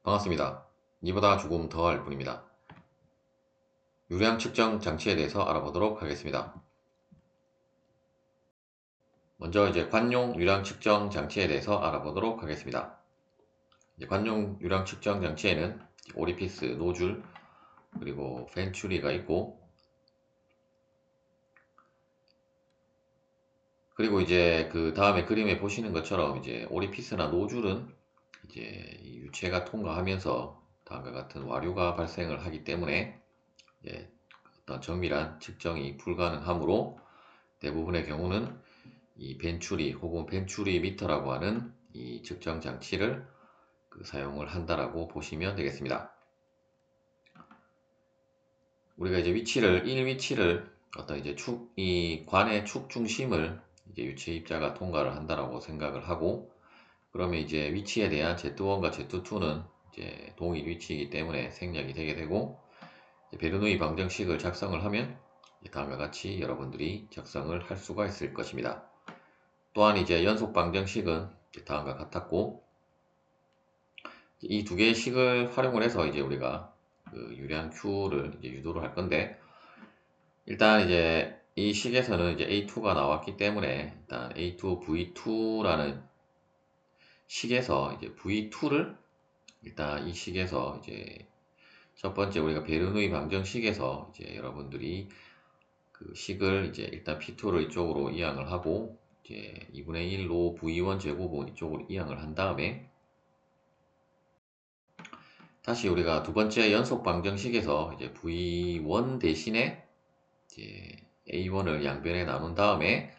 반갑습니다. 이보다 조금 더 할 뿐입니다. 유량 측정 장치에 대해서 알아보도록 하겠습니다. 먼저 관용 유량 측정 장치에 대해서 알아보도록 하겠습니다. 관용 유량 측정 장치에는 오리피스, 노즐, 그리고 벤츄리가 있고, 그리고 그 다음에 그림에 보시는 것처럼 오리피스나 노즐은 이 유체가 통과하면서 다음과 같은 와류가 발생을 하기 때문에 어떤 정밀한 측정이 불가능하므로 대부분의 경우는 이 벤츄리 혹은 벤츄리 미터라고 하는 이 측정 장치를 사용을 한다라고 보시면 되겠습니다. 우리가 위치를, 일 위치를 어떤 이 관의 축 중심을 유체 입자가 통과를 한다라고 생각을 하고, 그러면 위치에 대한 Z1과 Z2는 동일 위치이기 때문에 생략이 되게 되고, 베르누이 방정식을 작성을 하면 다음과 같이 여러분들이 작성을 할 수가 있을 것입니다. 또한 연속 방정식은 다음과 같았고, 이 두 개의 식을 활용을 해서 우리가 유량 Q를 유도를 할 건데, 일단 이 식에서는 A2가 나왔기 때문에 일단 A2 V2라는 식에서 V2를 일단 이 식에서 첫 번째 우리가 베르누이 방정식에서 여러분들이 그 식을 일단 P2를 이쪽으로 이항을 하고 2분의 1로 V1 제곱은 이쪽으로 이항을 한 다음에, 다시 우리가 두 번째 연속 방정식에서 V1 대신에 A1을 양변에 나눈 다음에,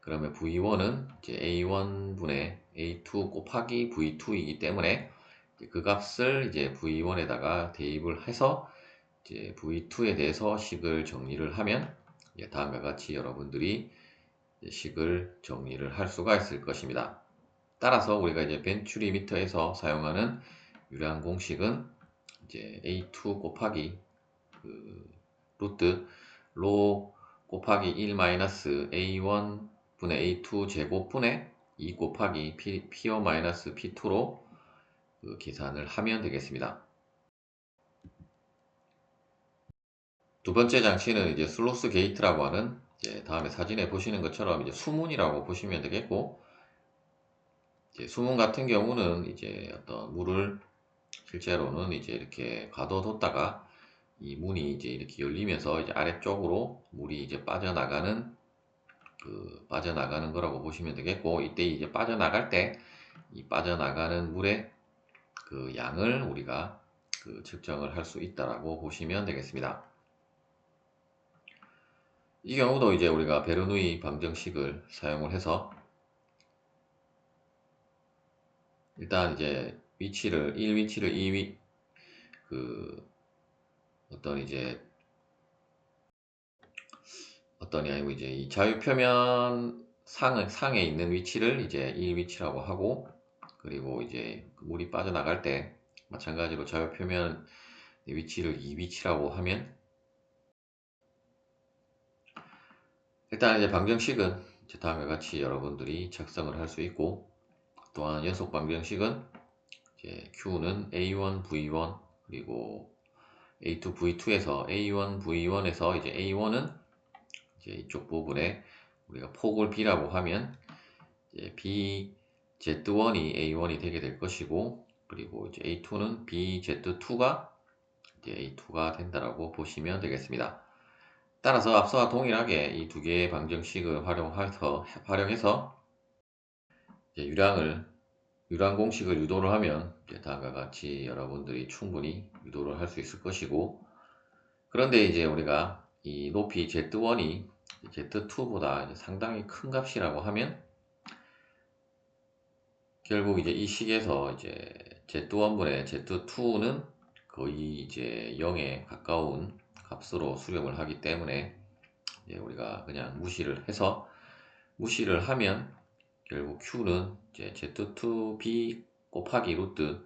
그러면 V1은 A1분의 A2 곱하기 V2이기 때문에 그 값을 V1에다가 대입을 해서 V2에 대해서 식을 정리를 하면 다음과 같이 여러분들이 식을 정리를 할 수가 있을 것입니다. 따라서 우리가 벤츄리 미터에서 사용하는 유량 공식은 A2 곱하기 루트 로 곱하기 1 마이너스 A1 분의 A2 제곱분의 2 곱하기 P1 마이너스 P2로 계산을 하면 되겠습니다. 두 번째 장치는 슬로스 게이트라고 하는 다음에 사진에 보시는 것처럼 수문이라고 보시면 되겠고, 수문 같은 경우는 어떤 물을 실제로는 이렇게 가둬뒀다가 이 문이 이렇게 열리면서 아래쪽으로 물이 빠져나가는 거라고 보시면 되겠고, 이때 빠져나갈 때 이 빠져나가는 물의 양을 우리가 측정을 할 수 있다라고 보시면 되겠습니다. 이 경우도 우리가 베르누이 방정식을 사용을 해서 일단 위치를 1위치를 2위 어떤 어떤이 아니고 이 자유표면 상에 있는 위치를 1위치라고 하고, 그리고 물이 빠져나갈 때 마찬가지로 자유표면 위치를 2위치라고 하면, 일단 방정식은 다음과 같이 여러분들이 작성을 할 수 있고, 또한 연속 방정식은 Q는 A1 V1 그리고 A2 V2에서 A1 V1에서 A1은 이쪽 부분에 우리가 폭을 B라고 하면 B Z1이 A1이 되게 될 것이고, 그리고 A2는 B Z2가 A2가 된다라고 보시면 되겠습니다. 따라서 앞서와 동일하게 이 두 개의 방정식을 활용해서 유량 공식을 유도를 하면 다음과 같이 여러분들이 충분히 유도를 할 수 있을 것이고, 그런데 우리가 이 높이 Z1이 Z2보다 상당히 큰 값이라고 하면, 결국 이 식에서 Z1분의 Z2는 거의 0에 가까운 값으로 수렴을 하기 때문에 우리가 그냥 무시를 하면 결국 Q는 Z2B 곱하기 루트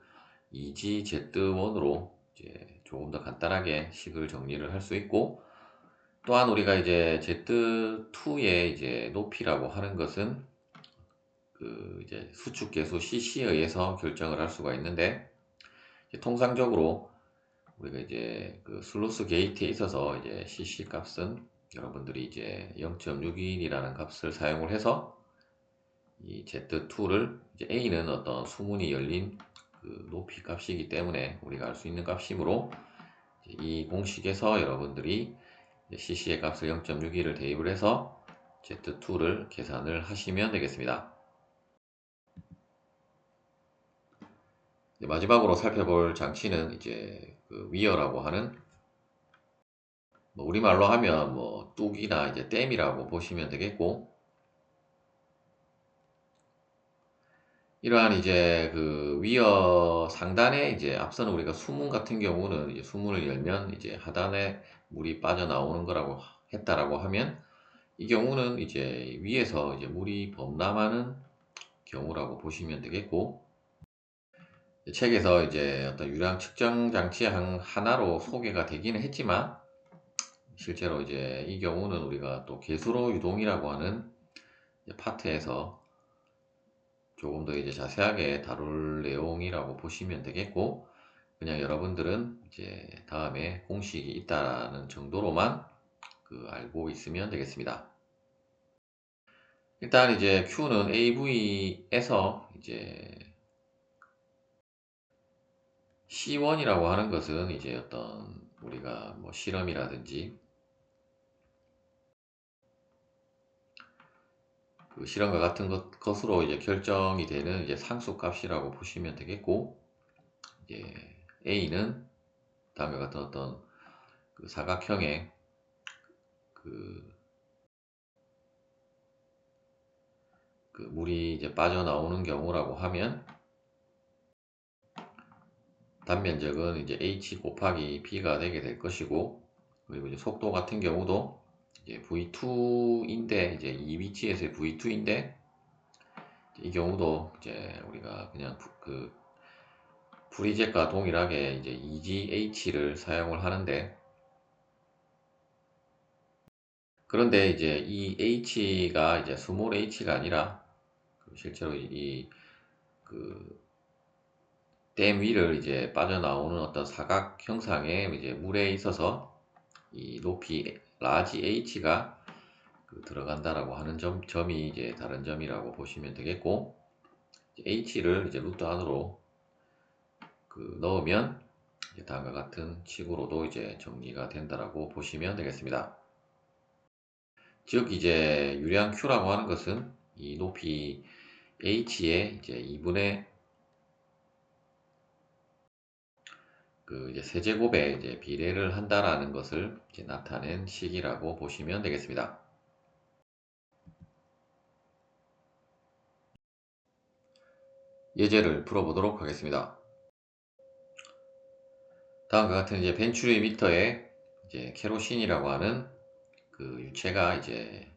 2G Z1으로 조금 더 간단하게 식을 정리를 할 수 있고, 또한 우리가 Z2의 높이라고 하는 것은 수축계수 CC에 의해서 결정을 할 수가 있는데, 통상적으로 우리가 이제 그 슬루스 게이트에 있어서 이제 CC 값은 여러분들이 이제 0.61이라는 값을 사용을 해서 이 Z2를 이제 A는 어떤 수문이 열린 그 높이 값이기 때문에 우리가 알 수 있는 값이므로 이 공식에서 여러분들이 CC의 값을 0.61을 대입을 해서 Z2를 계산을 하시면 되겠습니다. 마지막으로 살펴볼 장치는 이제 그 위어라고 하는 우리말로 하면 뚝이나 이제 댐이라고 보시면 되겠고, 이러한 이제 그 위어 상단에 이제 앞서는 우리가 수문 같은 경우는 이제 수문을 열면 이제 하단에 물이 빠져나오는 거라고 했다라고 하면, 이 경우는 이제 위에서 이제 물이 범람하는 경우라고 보시면 되겠고, 책에서 이제 어떤 유량 측정 장치 하나로 소개가 되기는 했지만, 실제로 이제 이 경우는 우리가 또 계수로 유동이라고 하는 파트에서 조금 더 이제 자세하게 다룰 내용이라고 보시면 되겠고, 그냥 여러분들은 이제 다음에 공식이 있다는 정도로만 알고 있으면 되겠습니다. 일단 이제 Q는 AV에서 이제 C1이라고 하는 것은 이제 어떤 우리가 실험이라든지 그 실험과 같은 것으로 이제 결정이 되는 이제 상수값이라고 보시면 되겠고, 이제 A는 다음과 같은 어떤 그 사각형의 그 물이 이제 빠져나오는 경우라고 하면 단면적은 이제 h 곱하기 b가 되게 될 것이고, 그리고 이제 속도 같은 경우도 이제 v2인데 이제 이 위치에서의 v2인데, 이 경우도 이제 우리가 그냥 프리젯과 동일하게 이제 EGH를 사용을 하는데, 그런데 이제 이 h가 이제 스몰 h가 아니라 실제로 그 댐 위를 이제 빠져나오는 어떤 사각 형상의 이제 물에 있어서 이 높이 라지 h가 들어간다라고 하는 점이 이제 다른 점이라고 보시면 되겠고, h를 이제 루트 안으로 넣으면 이제 다음과 같은 식으로도 이제 정리가 된다라고 보시면 되겠습니다. 즉 이제 유량 Q라고 하는 것은 이 높이 h의 이제 2분의 이제 세제곱에 이제 비례를 한다라는 것을 이제 나타낸 식이라고 보시면 되겠습니다. 예제를 풀어보도록 하겠습니다. 다음과 같은 이제 벤츄리 미터에 이제 케로신이라고 하는 유체가 이제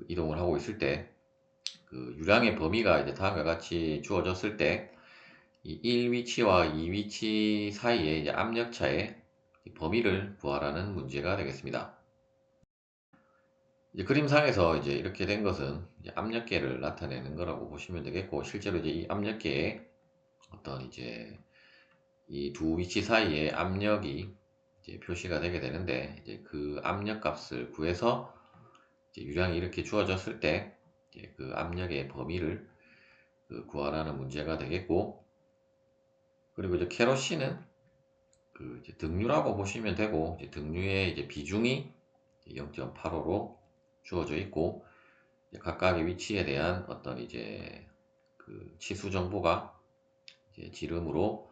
이동을 하고 있을 때 유량의 범위가 이제 다음과 같이 주어졌을 때 이 1위치와 2위치 사이의 이제 압력차의 범위를 구하라는 문제가 되겠습니다. 이제 그림상에서 이제 이렇게 된 것은 이제 압력계를 나타내는 거라고 보시면 되겠고, 실제로 이제 이 압력계에 어떤 이제 이 두 위치 사이의 압력이 이제 표시가 되게 되는데, 이제 그 압력 값을 구해서 이제 유량이 이렇게 주어졌을 때 이제 그 압력의 범위를 구하라는 문제가 되겠고, 그리고 이제 케로신은 이제 등류라고 보시면 되고, 이제 등류의 이제 비중이 0.85로 주어져 있고, 각각의 위치에 대한 어떤 이제 치수 정보가 이제 지름으로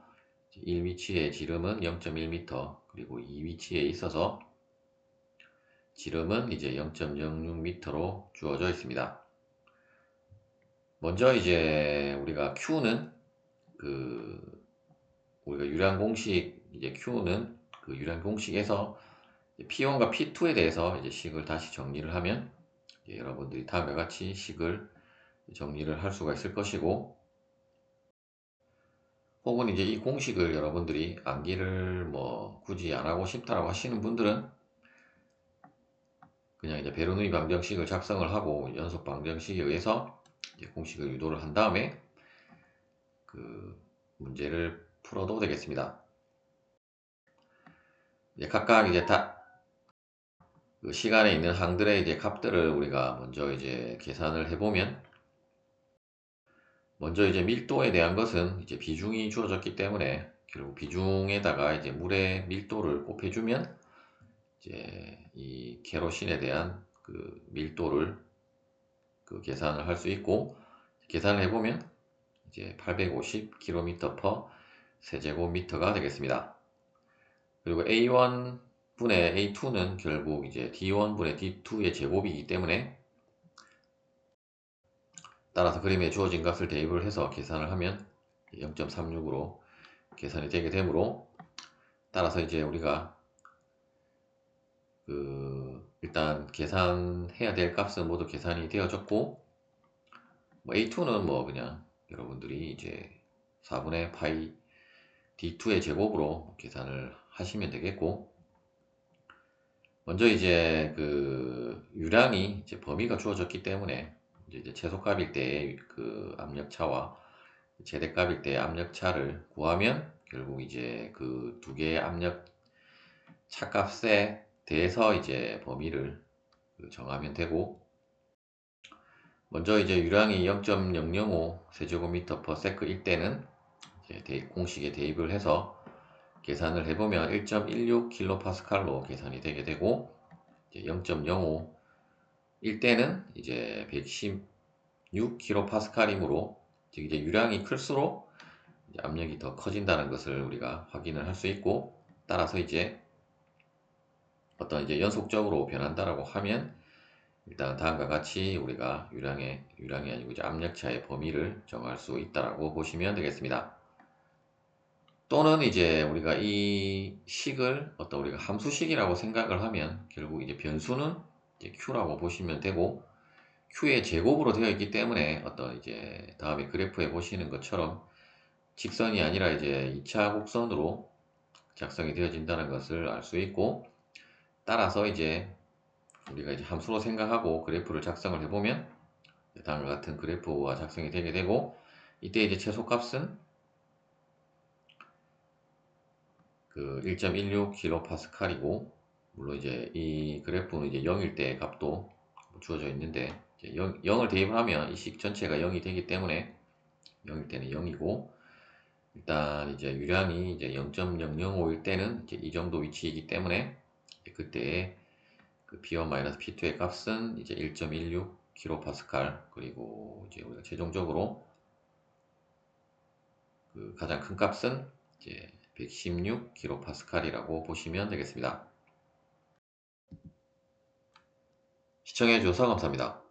1위치의 지름은 0.1m, 그리고 2위치에 있어서 지름은 이제 0.06m로 주어져 있습니다. 먼저 이제 우리가 Q는 우리가 유량 공식 이제 Q는 유량 공식에서 P1과 P2에 대해서 이제 식을 다시 정리를 하면 여러분들이 다음과 같이 식을 정리를 할 수가 있을 것이고, 혹은 이제 이 공식을 여러분들이 암기를 굳이 안 하고 싶다라고 하시는 분들은 그냥 이제 베르누이 방정식을 작성을 하고 연속 방정식에 의해서 이제 공식을 유도를 한 다음에 문제를 풀어도 되겠습니다. 이제 각각 이제 그 시간에 있는 항들의 이제 값들을 우리가 먼저 이제 계산을 해보면, 먼저 이제 밀도에 대한 것은 이제 비중이 주어졌기 때문에 결국 비중에다가 이제 물의 밀도를 곱해주면 이제 이 케로신에 대한 그 밀도를 그 계산을 할 수 있고, 계산을 해보면 이제 850km/s 세제곱미터가 되겠습니다. 그리고 A1 분의 A2는 결국 이제 D1 분의 D2의 제곱이기 때문에, 따라서 그림에 주어진 값을 대입을 해서 계산을 하면 0.36으로 계산이 되게 되므로, 따라서 이제 우리가 일단 계산해야 될 값은 모두 계산이 되어졌고, 뭐 A2는 뭐 그냥 여러분들이 이제 4분의 파이 D2의 제곱으로 계산을 하시면 되겠고, 먼저 이제 그 유량이 이제 범위가 주어졌기 때문에 이제 최소값일 때의 그 압력차와 최대값일 때의 압력차를 구하면 결국 이제 그 두 개의 압력 차값에 대해서 이제 범위를 정하면 되고, 먼저 이제 유량이 0.005 세제곱미터/s일 때는 이제 공식에 대입을 해서 계산을 해보면 1.16kPa로 계산이 되게 되고, 0.05일 때는 이제 116kPa이므로, 즉 이제 유량이 클수록 이제 압력이 더 커진다는 것을 우리가 확인을 할 수 있고, 따라서 이제 어떤 이제 연속적으로 변한다라고 하면 일단 다음과 같이 우리가 유량이 아니고 이제 압력차의 범위를 정할 수 있다라고 보시면 되겠습니다. 또는 이제 우리가 이 식을 어떤 우리가 함수식이라고 생각을 하면 결국 이제 변수는 이제 q라고 보시면 되고, q의 제곱으로 되어 있기 때문에 어떤 이제 다음에 그래프에 보시는 것처럼 직선이 아니라 이제 2차 곡선으로 작성이 되어진다는 것을 알 수 있고, 따라서 이제 우리가 이제 함수로 생각하고 그래프를 작성을 해보면 다음과 같은 그래프가 작성이 되게 되고, 이때 이제 최소값은 그 1.16kPa이고, 물론 이제 이 그래프는 이제 0일 때 값도 주어져 있는데, 이제 0을 대입을 하면 이 식 전체가 0이 되기 때문에 0일 때는 0이고, 일단 이제 유량이 이제 0.005일 때는 이제 이 정도 위치이기 때문에 그때 그 P1 P2의 값은 이제 1.16kPa, 그리고 이제 우리가 최종적으로 그 가장 큰 값은 이제 116kPa이라고 보시면 되겠습니다. 시청해 주셔서 감사합니다.